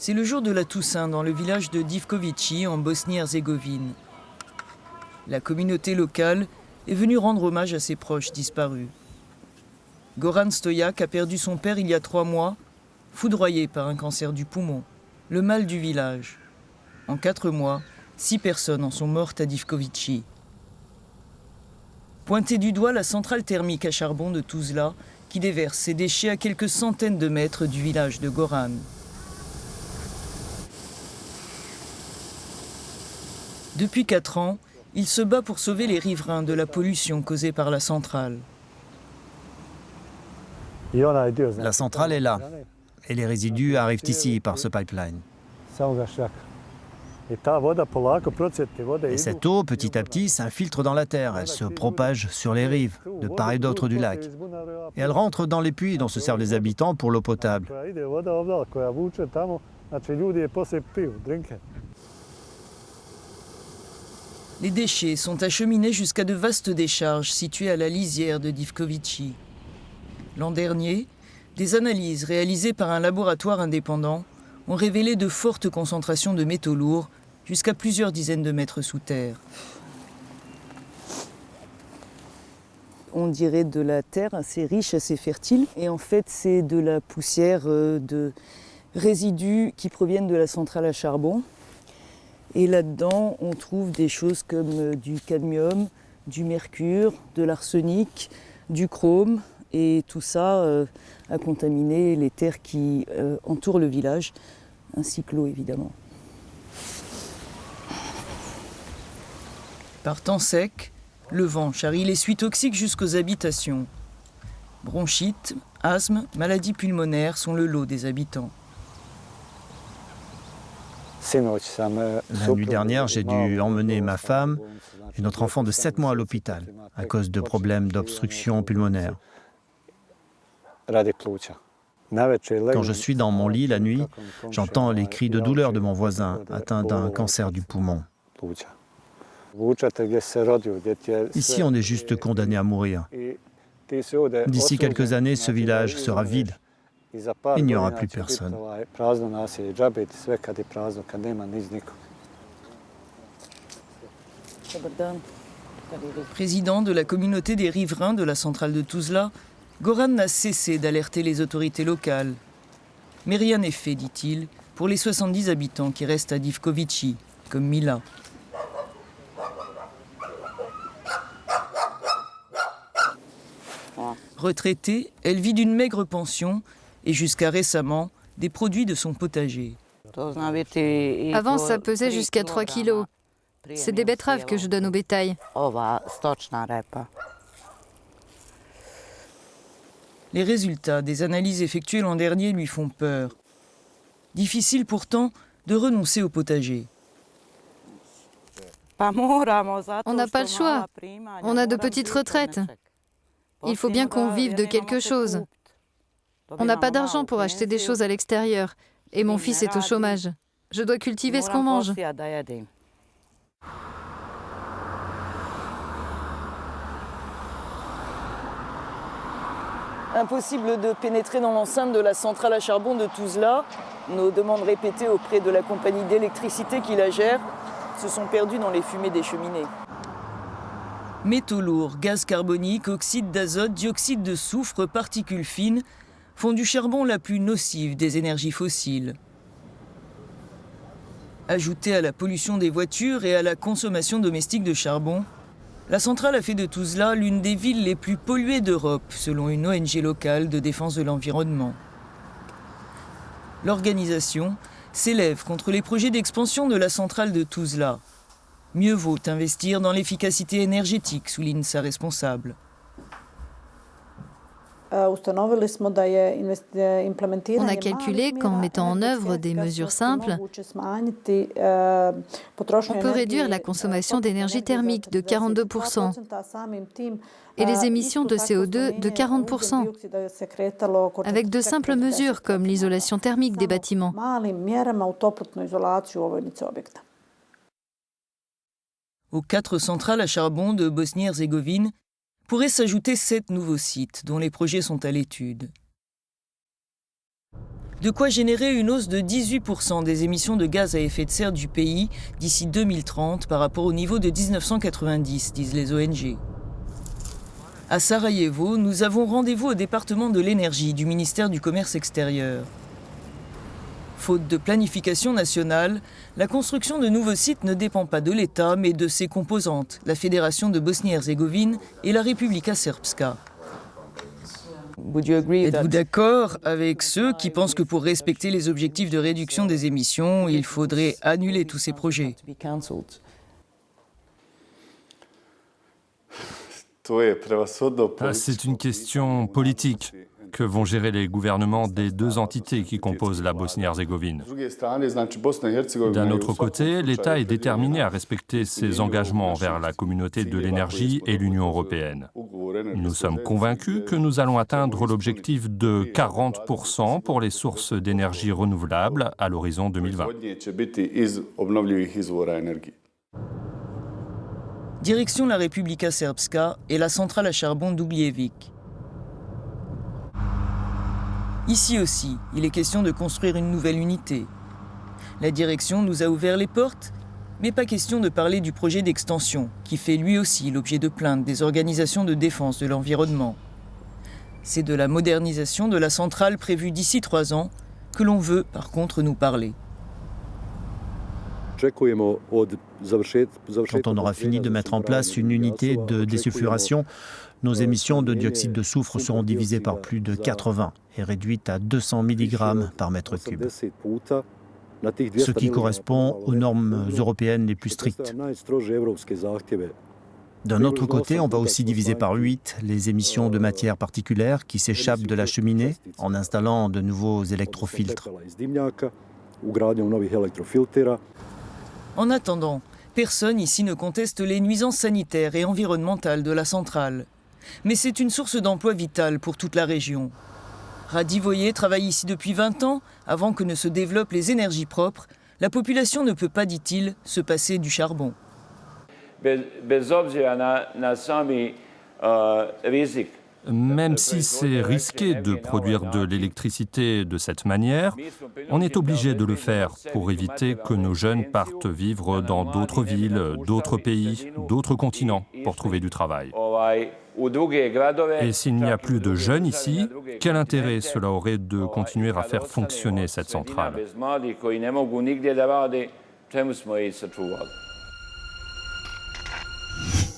C'est le jour de la Toussaint dans le village de Divkovići en Bosnie-Herzégovine. La communauté locale est venue rendre hommage à ses proches disparus. Goran Stojak a perdu son père il y a 3 mois, foudroyé par un cancer du poumon, le mal du village. En 4 mois, 6 personnes en sont mortes à Divkovići. Pointée du doigt, la centrale thermique à charbon de Tuzla, qui déverse ses déchets à quelques centaines de mètres du village de Goran. Depuis 4 ans, il se bat pour sauver les riverains de la pollution causée par la centrale. La centrale est là, et les résidus arrivent ici par ce pipeline. Et cette eau, petit à petit, s'infiltre dans la terre. Elle se propage sur les rives, de part et d'autre du lac. Et elle rentre dans les puits dont se servent les habitants pour l'eau potable. Les déchets sont acheminés jusqu'à de vastes décharges situées à la lisière de Divkovići. L'an dernier, des analyses réalisées par un laboratoire indépendant ont révélé de fortes concentrations de métaux lourds jusqu'à plusieurs dizaines de mètres sous terre. On dirait de la terre assez riche, assez fertile. Et en fait, c'est de la poussière de résidus qui proviennent de la centrale à charbon. Et là-dedans, on trouve des choses comme du cadmium, du mercure, de l'arsenic, du chrome. Et tout ça a contaminé les terres qui entourent le village, ainsi que l'eau évidemment. Par temps sec, le vent charrie les suies toxiques jusqu'aux habitations. Bronchite, asthme, maladies pulmonaires sont le lot des habitants. La nuit dernière, j'ai dû emmener ma femme et notre enfant de 7 mois à l'hôpital à cause de problèmes d'obstruction pulmonaire. Quand je suis dans mon lit la nuit, j'entends les cris de douleur de mon voisin atteint d'un cancer du poumon. Ici, on est juste condamné à mourir. D'ici quelques années, ce village sera vide. Il n'y aura plus personne. Président de la communauté des riverains de la centrale de Tuzla, Goran n'a cessé d'alerter les autorités locales. Mais rien n'est fait, dit-il, pour les 70 habitants qui restent à Divkovići, comme Mila. Retraitée, elle vit d'une maigre pension et jusqu'à récemment, des produits de son potager. Avant, ça pesait jusqu'à 3 kilos. C'est des betteraves que je donne au bétail. Les résultats des analyses effectuées l'an dernier lui font peur. Difficile pourtant de renoncer au potager. On n'a pas le choix. On a de petites retraites. Il faut bien qu'on vive de quelque chose. On n'a pas d'argent pour acheter des choses à l'extérieur. Et mon fils est au chômage. Je dois cultiver ce qu'on mange. Impossible de pénétrer dans l'enceinte de la centrale à charbon de Tuzla. Nos demandes répétées auprès de la compagnie d'électricité qui la gère se sont perdues dans les fumées des cheminées. Métaux lourds, gaz carbonique, oxyde d'azote, dioxyde de soufre, particules fines font du charbon la plus nocive des énergies fossiles. Ajoutée à la pollution des voitures et à la consommation domestique de charbon, la centrale a fait de Tuzla l'une des villes les plus polluées d'Europe, selon une ONG locale de défense de l'environnement. L'organisation s'élève contre les projets d'expansion de la centrale de Tuzla. Mieux vaut investir dans l'efficacité énergétique, souligne sa responsable. On a calculé qu'en mettant en œuvre des mesures simples, on peut réduire la consommation d'énergie thermique de 42% et les émissions de CO2 de 40%, avec de simples mesures comme l'isolation thermique des bâtiments. Aux 4 centrales à charbon de Bosnie-Herzégovine pourraient s'ajouter 7 nouveaux sites dont les projets sont à l'étude. De quoi générer une hausse de 18% des émissions de gaz à effet de serre du pays d'ici 2030 par rapport au niveau de 1990, disent les ONG. À Sarajevo, nous avons rendez-vous au département de l'énergie du ministère du Commerce extérieur. Faute de planification nationale, la construction de nouveaux sites ne dépend pas de l'État, mais de ses composantes, la Fédération de Bosnie-Herzégovine et la Republika Srpska. Êtes-vous d'accord avec ceux qui pensent que pour respecter les objectifs de réduction des émissions, il faudrait annuler tous ces projets ? C'est une question politique que vont gérer les gouvernements des deux entités qui composent la Bosnie-Herzégovine. D'un autre côté, l'État est déterminé à respecter ses engagements envers la communauté de l'énergie et l'Union européenne. Nous sommes convaincus que nous allons atteindre l'objectif de 40% pour les sources d'énergie renouvelables à l'horizon 2020. Direction la Republika Srpska et la centrale à charbon d'Ugljevik. Ici aussi, il est question de construire une nouvelle unité. La direction nous a ouvert les portes, mais pas question de parler du projet d'extension, qui fait lui aussi l'objet de plaintes des organisations de défense de l'environnement. C'est de la modernisation de la centrale prévue d'ici 3 ans que l'on veut par contre nous parler. Quand on aura fini de mettre en place une unité de désulfuration, nos émissions de dioxyde de soufre seront divisées par plus de 80 et réduites à 200 mg par mètre cube, ce qui correspond aux normes européennes les plus strictes. D'un autre côté, on va aussi diviser par 8 les émissions de matières particulières qui s'échappent de la cheminée en installant de nouveaux électrofiltres. En attendant, personne ici ne conteste les nuisances sanitaires et environnementales de la centrale. Mais c'est une source d'emploi vitale pour toute la région. Radivoje travaille ici depuis 20 ans. Avant que ne se développent les énergies propres, la population ne peut pas, dit-il, se passer du charbon. Même si c'est risqué de produire de l'électricité de cette manière, on est obligé de le faire pour éviter que nos jeunes partent vivre dans d'autres villes, d'autres pays, d'autres continents pour trouver du travail. Et s'il n'y a plus de jeunes ici, quel intérêt cela aurait de continuer à faire fonctionner cette centrale ?